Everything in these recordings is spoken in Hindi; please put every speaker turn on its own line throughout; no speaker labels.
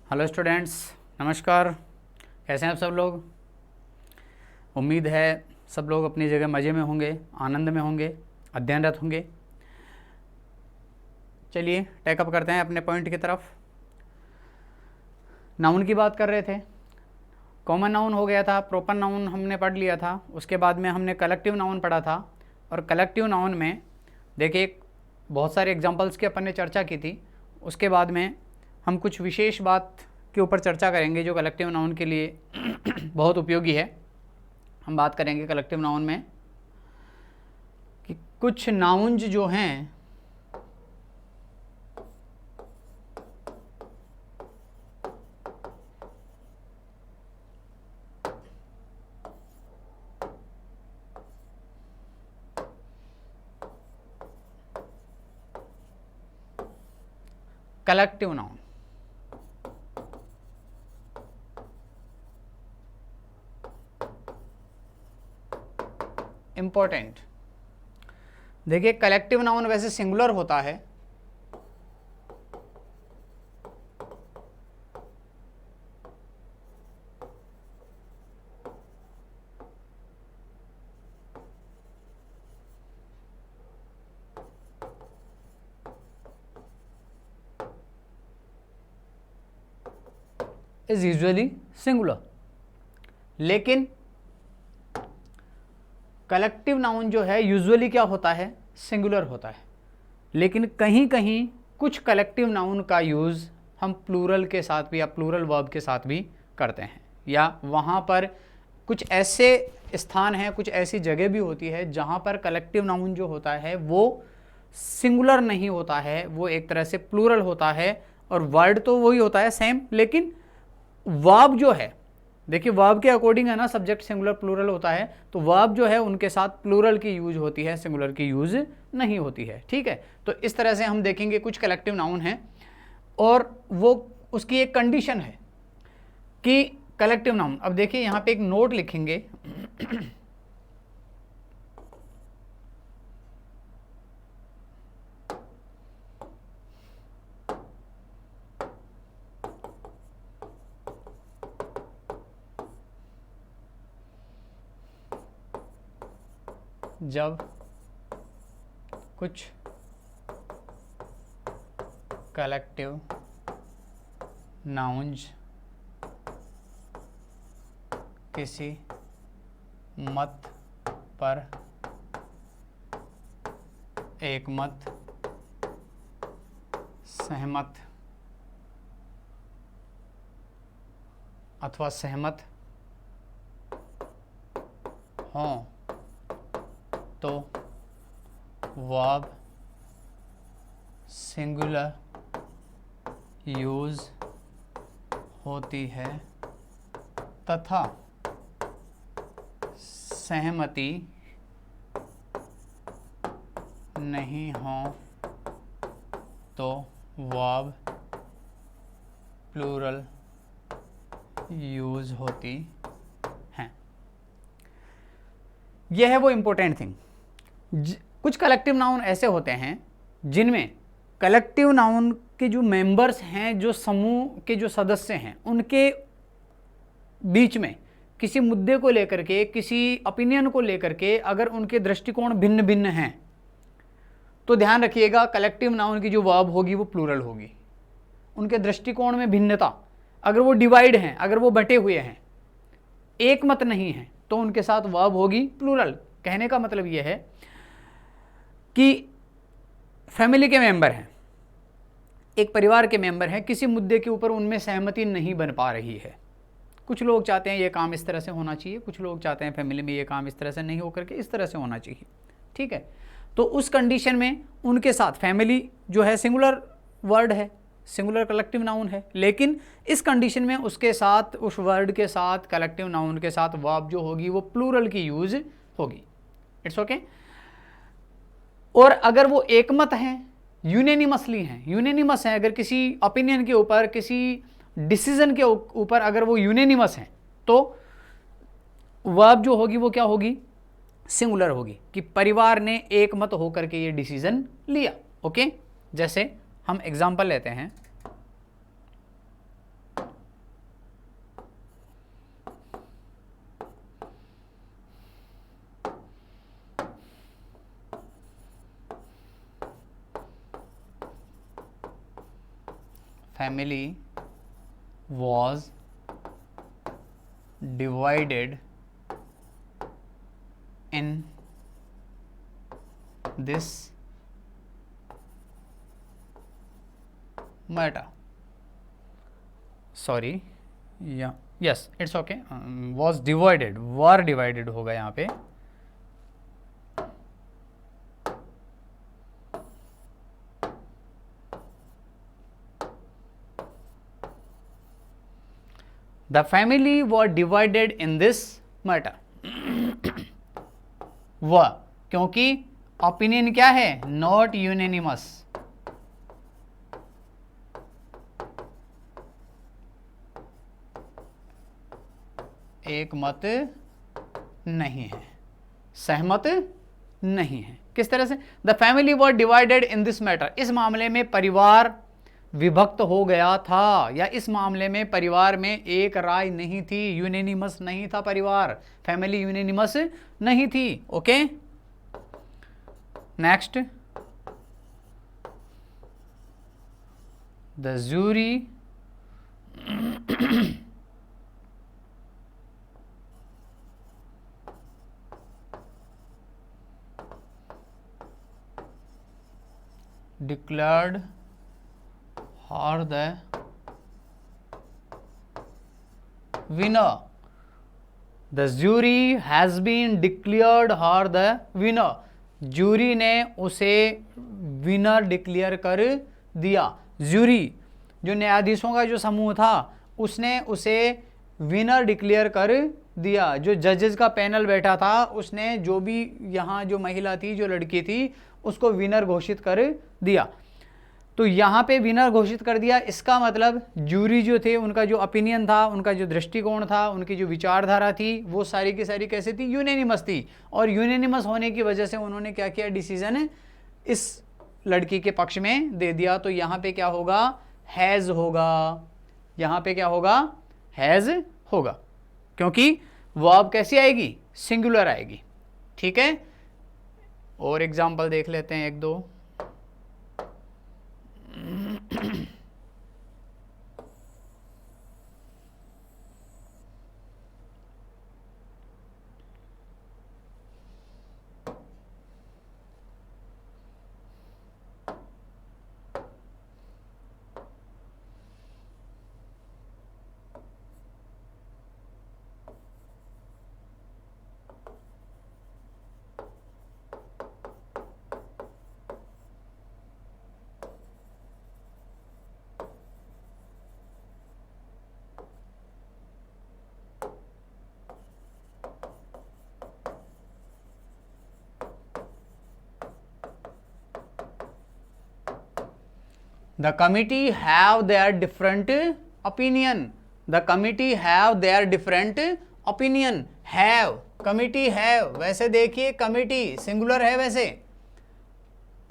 हेलो स्टूडेंट्स, नमस्कार। कैसे हैं आप सब लोग? उम्मीद है सब लोग अपनी जगह मज़े में होंगे, आनंद में होंगे, अध्ययनरत होंगे। चलिए टेकअप करते हैं अपने पॉइंट की तरफ। नाउन की बात कर रहे थे। कॉमन नाउन हो गया था, प्रॉपर नाउन हमने पढ़ लिया था। उसके बाद में हमने कलेक्टिव नाउन पढ़ा था। और कलेक्टिव नाउन में देखिए बहुत सारे एग्जांपल्स की अपन ने चर्चा की थी। उसके बाद में हम कुछ विशेष बात के ऊपर चर्चा करेंगे जो कलेक्टिव नाउन के लिए बहुत उपयोगी है। हम बात करेंगे कलेक्टिव नाउन में कि कुछ नाउन्स जो हैं कलेक्टिव नाउन, इंपॉर्टेंट। देखिए कलेक्टिव नाउन वैसे सिंगुलर होता है, इज यूजुअली सिंगुलर। लेकिन कलेक्टिव नाउन जो है यूजुअली क्या होता है, सिंगुलर होता है। लेकिन कहीं कहीं कुछ कलेक्टिव नाउन का यूज़ हम प्लूरल के साथ भी या प्लूरल वर्ब के साथ भी करते हैं, या वहाँ पर कुछ ऐसे स्थान हैं, कुछ ऐसी जगह भी होती है जहाँ पर कलेक्टिव नाउन जो होता है वो सिंगुलर नहीं होता है, वो एक तरह से प्लूरल होता है। और वर्ड तो वही होता है सेम, लेकिन वर्ब जो है, देखिए वर्ब के अकॉर्डिंग है ना, सब्जेक्ट सिंगुलर प्लूरल होता है, तो वर्ब जो है उनके साथ प्लूरल की यूज होती है, सिंगुलर की यूज नहीं होती है। ठीक है, तो इस तरह से हम देखेंगे कुछ कलेक्टिव नाउन हैं और वो उसकी एक कंडीशन है कि कलेक्टिव नाउन। अब देखिए यहाँ पे एक नोट लिखेंगे जब कुछ कलेक्टिव नाउन्स किसी मत पर एकमत, सहमत अथवा सहमत हों तो वर्ब सिंगुलर यूज होती है तथा सहमति नहीं हो तो वर्ब प्लूरल यूज होती हैं। यह है वो इंपॉर्टेंट थिंग। कुछ कलेक्टिव नाउन ऐसे होते हैं जिनमें कलेक्टिव नाउन के जो मेंबर्स हैं, जो समूह के जो सदस्य हैं, उनके बीच में किसी मुद्दे को लेकर के, किसी ओपिनियन को लेकर के अगर उनके दृष्टिकोण भिन्न भिन्न हैं तो ध्यान रखिएगा कलेक्टिव नाउन की जो वर्ब होगी वो प्लूरल होगी। उनके दृष्टिकोण में भिन्नता, अगर वो डिवाइड हैं, अगर वो बटे हुए हैं, एक मत नहीं है, तो उनके साथ वर्ब होगी प्लूरल। कहने का मतलब यह है कि फैमिली के मेंबर हैं, एक परिवार के मेंबर हैं, किसी मुद्दे के ऊपर उनमें सहमति नहीं बन पा रही है। कुछ लोग चाहते हैं ये काम इस तरह से होना चाहिए, कुछ लोग चाहते हैं फैमिली में ये काम इस तरह से नहीं होकर के इस तरह से होना चाहिए। ठीक है, तो उस कंडीशन में उनके साथ फैमिली जो है सिंगुलर वर्ड है, सिंगुलर कलेक्टिव नाउन है, लेकिन इस कंडीशन में उसके साथ, उस वर्ड के साथ, कलेक्टिव नाउन के साथ वर्ब जो होगी वो प्लूरल की यूज होगी। It's okay. और अगर वो एकमत हैं, यूनेनिमसली हैं, यूनेनिमस हैं, अगर किसी ओपिनियन के ऊपर, किसी डिसीजन के ऊपर अगर वो यूनेनिमस हैं, तो वर्ब जो होगी वो क्या होगी, सिंगुलर होगी, कि परिवार ने एक मत होकर के ये डिसीजन लिया। ओके, जैसे हम एग्जांपल लेते हैं, family was divided in this matter. Sorry, yeah, yes, it's okay. Was divided, were divided होगा यहाँ पे. The family were divided in this matter. वह, क्योंकि ओपिनियन क्या है? नॉट यूनेनिमस. एक मत नहीं है, सहमत नहीं है. किस तरह से? The family were divided in this matter. इस मामले में परिवार विभक्त हो गया था, या इस मामले में परिवार में एक राय नहीं थी, यूनेनिमस नहीं था परिवार, फैमिली यूनेनिमस नहीं थी. Okay, next. The jury declared her the winner. The jury has been declared her the winner. Jury ने उसे विनर डिक्लेयर कर दिया. जूरी जो न्यायाधीशों का जो समूह था उसने उसे विनर डिक्लेयर कर दिया. जो जजेस का पैनल बैठा था उसने जो भी यहाँ जो महिला थी, जो लड़की थी, उसको विनर घोषित कर दिया. तो यहाँ पे विनर घोषित कर दिया. इसका मतलब जूरी जो थे उनका जो ओपिनियन था, उनका जो दृष्टिकोण था, उनकी जो विचारधारा थी, वो सारी की सारी कैसे थी? यूनेनिमस थी. और यूनेनिमस होने की वजह से उन्होंने क्या किया? डिसीजन इस लड़की के पक्ष में दे दिया. तो यहाँ पे क्या होगा? हैज़ होगा. यहाँ पे क्या होगा? हैज़ होगा, क्योंकि वर्ब कैसी आएगी? सिंगुलर आएगी. ठीक है, और एग्जाम्पल देख लेते हैं एक दो. The committee have their different opinion. The committee have their different opinion. Have, committee have. वैसे देखिए committee सिंगुलर है. वैसे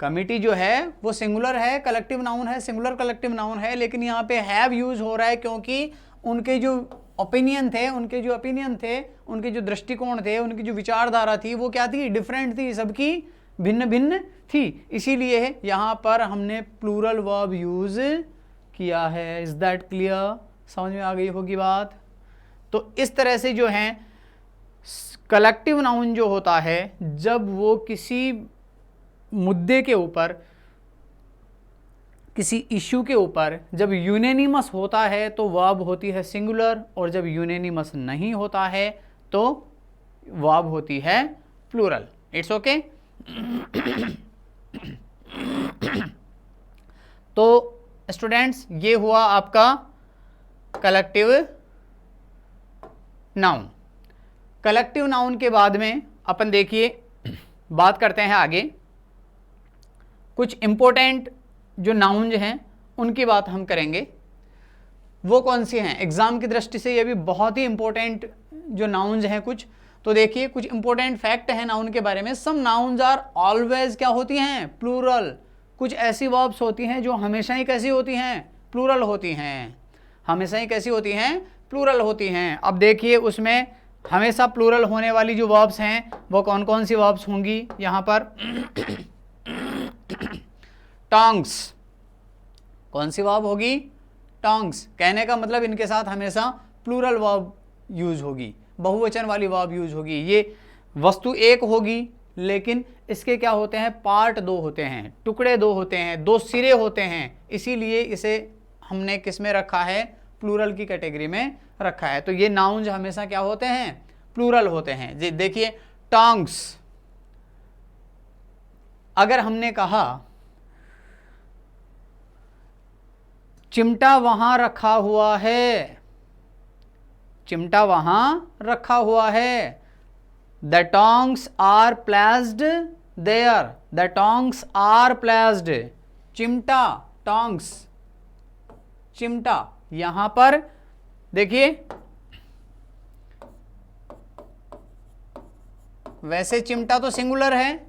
कमिटी जो है वो सिंगुलर है, कलेक्टिव नाउन है, सिंगुलर कलेक्टिव नाउन है, लेकिन यहाँ पे हैव यूज हो रहा है क्योंकि उनके जो ओपिनियन थे, उनके जो दृष्टिकोण थे, उनकी जो विचारधारा थी वो क्या थी? डिफरेंट थी, सबकी भिन्न भिन्न थी. इसीलिए यहाँ पर हमने प्लूरल वर्ब यूज किया है. Is that clear? समझ में आ गई होगी बात. तो इस तरह से जो है कलेक्टिव नाउन जो होता है, जब वो किसी मुद्दे के ऊपर, किसी इश्यू के ऊपर जब यूनेनिमस होता है तो वर्ब होती है सिंगुलर, और जब यूनेनिमस नहीं होता है तो वर्ब होती है प्लूरल. It's okay. तो स्टूडेंट्स, ये हुआ आपका कलेक्टिव नाउन. कलेक्टिव नाउन के बाद में अपन देखिए बात करते हैं आगे. कुछ इंपॉर्टेंट जो नाउन हैं उनकी बात हम करेंगे. वो कौन सी हैं? एग्जाम की दृष्टि से ये भी बहुत ही इंपॉर्टेंट जो नाउन्स हैं कुछ. तो देखिए कुछ इंपॉर्टेंट फैक्ट है नाउन के बारे में. सम नाउन्स आर ऑलवेज क्या होती हैं? प्लूरल. कुछ ऐसी वर्ब्स होती हैं जो हमेशा ही कैसी होती हैं? प्लूरल होती हैं. हमेशा ही कैसी होती हैं? प्लूरल होती हैं. अब देखिए उसमें हमेशा प्लूरल होने वाली जो वर्ब्स हैं वो कौन कौन सी वर्ब्स होंगी यहाँ पर? टंग्स. कौन सी वर्ब होगी? टोंग्स। कहने का मतलब इनके साथ हमेशा प्लूरल वर्ब यूज होगी, बहुवचन वाली वर्ब यूज होगी। ये वस्तु एक होगी लेकिन इसके क्या होते हैं, पार्ट दो होते हैं, टुकड़े दो होते हैं, दो सिरे होते हैं, इसीलिए इसे हमने किस में रखा है, प्लूरल की कैटेगरी में रखा है। तो ये नाउन्स हमेशा क्या होते हैं, प्लूरल होते हैं। जी देखिए टोंग्स, अगर हमने कहा चिमटा वहां रखा हुआ है, चिमटा वहां रखा हुआ है, the tongs are placed there, the tongs are placed, चिमटा टोंग्स, चिमटा यहां पर देखिए, वैसे चिमटा तो सिंगुलर है,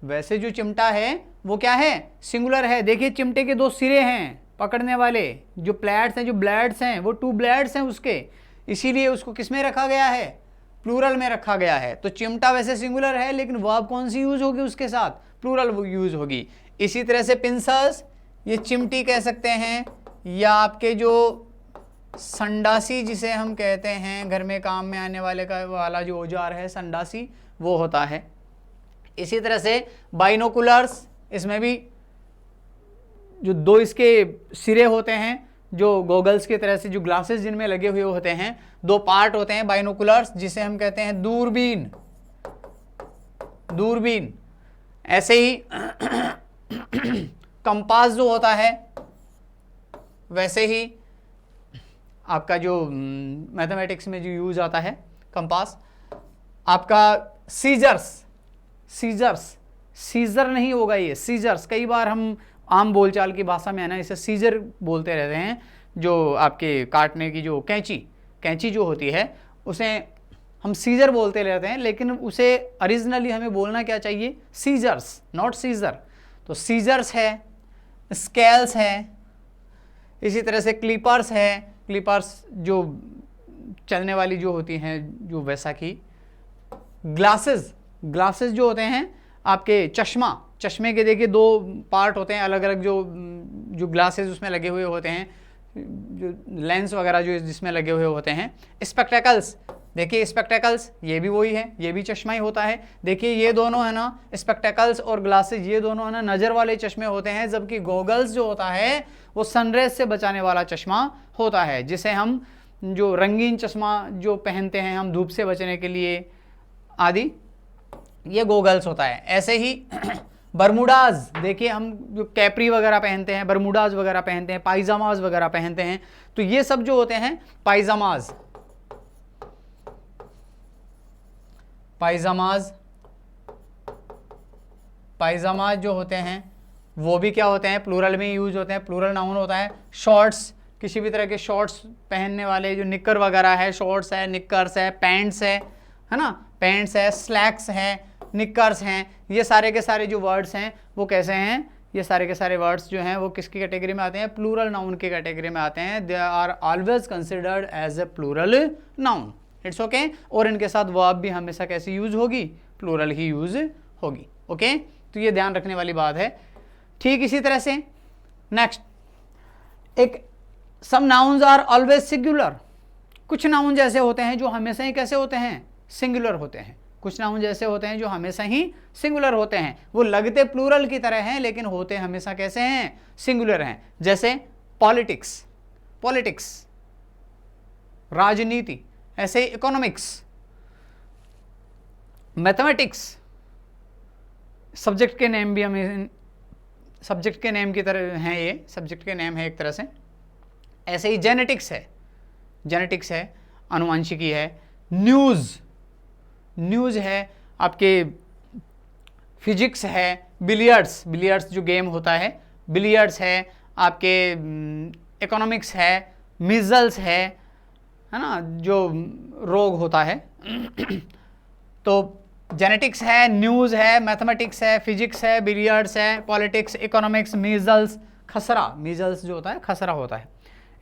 वैसे जो चिमटा है वो क्या है, सिंगुलर है। देखिए चिमटे के दो सिरे हैं पकड़ने वाले, जो प्लेट्स हैं, जो ब्लेड्स हैं, वो टू ब्लेड्स हैं उसके, इसीलिए उसको किस में रखा गया है, प्लूरल में रखा गया है। तो चिमटा वैसे सिंगुलर है लेकिन वर्ब कौन सी यूज होगी उसके साथ, प्लूरल यूज होगी। इसी तरह से पिंसर्स, ये चिमटी कह सकते हैं, या आपके जो संडासी जिसे हम कहते हैं, घर में काम में आने वाला जो औजार है संडासी, वो होता है। इसी तरह से बाइनोकुलर्स, इसमें भी जो दो इसके सिरे होते हैं, जो गॉगल्स की तरह से जो ग्लासेस जिनमें लगे हुए होते हैं, दो पार्ट होते हैं बाइनोकुलर्स, जिसे हम कहते हैं दूरबीन, दूरबीन। ऐसे ही कंपास जो होता है, वैसे ही आपका जो मैथमेटिक्स में जो यूज आता है कंपास, आपका सीजर्स, सीजर्स, सीजर नहीं होगा ये, सीजर्स, कई बार हम आम बोलचाल की भाषा में है ना इसे सीजर बोलते रहते हैं, जो आपके काटने की जो कैंची, कैंची जो होती है उसे हम सीजर बोलते रहते हैं, लेकिन उसे ओरिजिनली हमें बोलना क्या चाहिए, सीजर्स, नॉट सीजर। तो सीजर्स है, स्केल्स है, इसी तरह से क्लिपर्स है, क्लिपर्स जो चलने वाली जो होती हैं, जो वैसा की ग्लासेस, ग्लासेस जो होते हैं आपके, चश्मा, चश्मे के देखिए दो पार्ट होते हैं अलग अलग, जो ग्लासेस उसमें लगे हुए होते हैं, जो लेंस वगैरह जो जिसमें लगे हुए होते हैं। स्पेक्टेकल्स, देखिए स्पेक्टेकल्स ये भी वही है, ये भी चश्मा ही होता है। देखिए ये दोनों है ना, स्पेक्टेकल्स और ग्लासेस, ये दोनों है ना नज़र वाले चश्मे होते हैं, जबकि गॉगल्स जो होता है वो सनरेज से बचाने वाला चश्मा होता है, जिसे हम जो रंगीन चश्मा जो पहनते हैं हम धूप से बचने के लिए आदि, ये गॉगल्स होता है। ऐसे ही बरमूडाज, देखिए हम जो कैपरी वगैरह पहनते हैं, बरमूडाज वगैरह पहनते हैं, पायजामाज वगैरह पहनते हैं, तो ये सब जो होते हैं पायजामाज, पायजामाज, पायजामाज जो होते हैं वो भी क्या होते हैं, प्लूरल में यूज होते हैं, प्लूरल नाउन होता है। शॉर्ट्स, किसी भी तरह के शॉर्ट्स पहनने वाले, जो निक्कर वगैरह है, शॉर्ट्स है, निक्कर्स है, पैंट्स है ना, पैंट्स है, स्लैक्स है, निक्कर्स हैं, ये सारे के सारे जो वर्ड्स हैं वो कैसे हैं, ये सारे के सारे वर्ड्स जो हैं वो किसकी कैटेगरी में आते हैं, प्लूरल नाउन की कैटेगरी में आते हैं। They are always considered as a plural noun, it's okay. और इनके साथ वर्ब भी हमेशा कैसी यूज होगी, प्लूरल ही यूज होगी, ओके। तो ये ध्यान रखने वाली बात है। ठीक इसी तरह से नेक्स्ट, एक some nouns are always singular, कुछ नाउन ऐसे होते हैं जो हमेशा ही कैसे होते हैं, सिंगुलर होते हैं। कुछ नाउन ऐसे होते हैं जो हमेशा ही सिंगुलर होते हैं, वो लगते प्लूरल की तरह हैं लेकिन होते हमेशा कैसे हैं, सिंगुलर हैं। जैसे पॉलिटिक्स, पॉलिटिक्स राजनीति, ऐसे इकोनॉमिक्स, मैथमेटिक्स, सब्जेक्ट के नेम भी हमें सब्जेक्ट के नेम की तरह हैं, ये सब्जेक्ट के नेम है एक तरह से। ऐसे ही जेनेटिक्स है, जेनेटिक्स है, अनुवांशिकी है। न्यूज़, न्यूज़ है आपके, फिजिक्स है, बिलियर्ड्स, बिलियर्ड्स जो गेम होता है, बिलियर्ड्स है आपके, इकोनॉमिक्स है, मिजल्स है ना, जो रोग होता है। तो जेनेटिक्स है, न्यूज़ है, मैथमेटिक्स है, फिजिक्स है, बिलियर्ड्स है, पॉलिटिक्स, इकोनॉमिक्स, मीजल्स, खसरा, मीजल्स जो होता है खसरा होता है,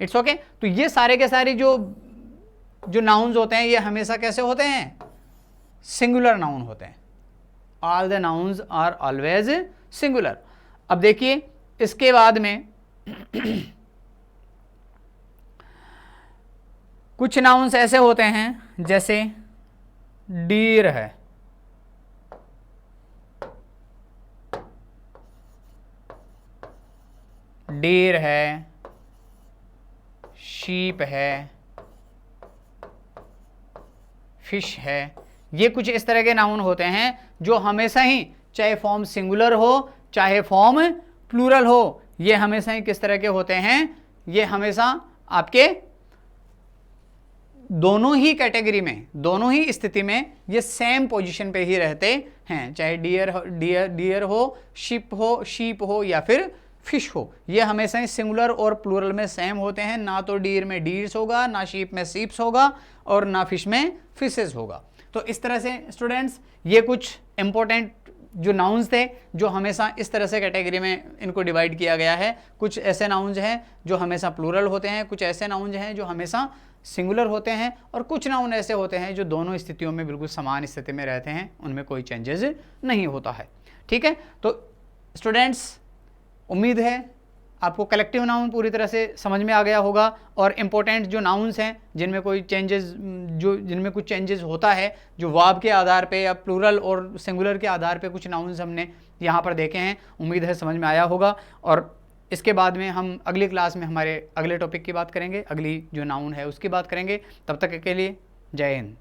इट्स ओके। तो ये सारे के सारे जो नाउन्स होते हैं ये हमेशा कैसे होते हैं, सिंगुलर नाउन होते हैं। All the nouns are always singular. अब देखिए इसके बाद में कुछ नाउन्स ऐसे होते हैं जैसे डीर है, डीर है, शीप है, फिश है। ये कुछ इस तरह के नाउन होते हैं जो हमेशा ही, चाहे फॉर्म सिंगुलर हो चाहे फॉर्म प्लूरल हो, ये हमेशा ही किस तरह के होते हैं, ये हमेशा आपके दोनों ही कैटेगरी में, दोनों ही स्थिति में ये सेम पोजीशन पे ही रहते हैं, चाहे डियर हो, शीप हो या फिर फिश हो, ये हमेशा ही सिंगुलर और प्लूरल में सेम होते हैं। ना तो डियर में डीर्स होगा, ना शीप में शीप्स होगा, और ना फिश में फिशेस होगा। तो इस तरह से स्टूडेंट्स ये कुछ इंपॉर्टेंट जो नाउन्स थे जो हमेशा इस तरह से कैटेगरी में इनको डिवाइड किया गया है। कुछ ऐसे नाउन्स हैं जो हमेशा प्लूरल होते हैं, कुछ ऐसे नाउन्स हैं जो हमेशा सिंगुलर होते हैं, और कुछ नाउन ऐसे होते हैं जो दोनों स्थितियों में बिल्कुल समान स्थिति में रहते हैं, उनमें कोई चेंजेस नहीं होता है। ठीक है, तो स्टूडेंट्स उम्मीद है आपको कलेक्टिव नाउन पूरी तरह से समझ में आ गया होगा, और इम्पोर्टेंट जो नाउन्स हैं जिनमें कोई चेंजेस, जिनमें कुछ चेंजेस होता है, जो वर्ब के आधार पे या प्लूरल और सिंगुलर के आधार पे कुछ नाउन्स हमने यहाँ पर देखे हैं, उम्मीद है समझ में आया होगा। और इसके बाद में हम अगली क्लास में हमारे अगले टॉपिक की बात करेंगे, अगली जो नाउन है उसकी बात करेंगे। तब तक के लिए जय हिंद।